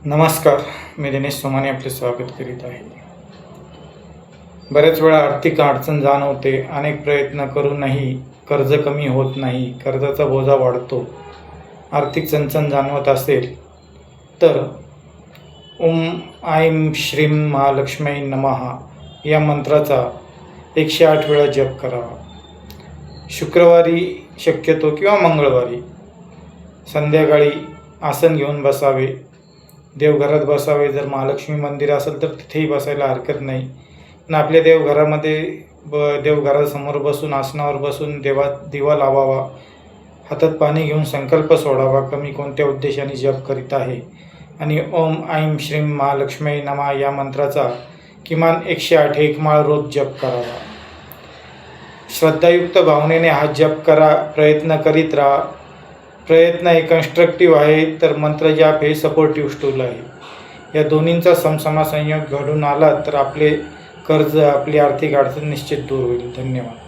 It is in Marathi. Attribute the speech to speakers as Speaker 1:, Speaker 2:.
Speaker 1: नमस्कार, मी दिनेश सोमानी आपले स्वागत करीत आहे. बऱ्याच वेळा आर्थिक अडचण जाणवते. अनेक प्रयत्न करूनही कर्ज कमी होत नाही, कर्जाचा बोजा वाढतो. आर्थिक चणचण जाणवत असेल तर ओम ऐं श्रीं महालक्ष्मी नमः या मंत्राचा 108 वेळा जप करावा. शुक्रवारी शक्यतो किंवा मंगळवारी संध्याकाळी आसन घेऊन बसावे. देवघरात बसावे. जर महालक्ष्मी मंदिर असेल तर तिथेही बसायला हरकत नाही. पण आपल्या देवघरामध्ये देवघरासमोर बसून आसनावर बसून दिवा लावावा. हातात पाणी घेऊन संकल्प सोडावा. कमी कोणत्या उद्देशाने जप करीत आहे आणि ओम ऐं श्रीं महालक्ष्मी नमः या मंत्राचा किमान 108 एक माळ रोज जप करावा. श्रद्धायुक्त भावनेने हा जप करा. प्रयत्न करीत राहा. प्रयत्न हे कन्स्ट्रक्टिव्ह आहे तर मंत्र जाप हे सपोर्टिव्ह स्टूल आहे. या दोन्हींचा समसमा संयोग घडून आला तर आपले कर्ज, आपली आर्थिक अडचण निश्चित दूर होईल. धन्यवाद.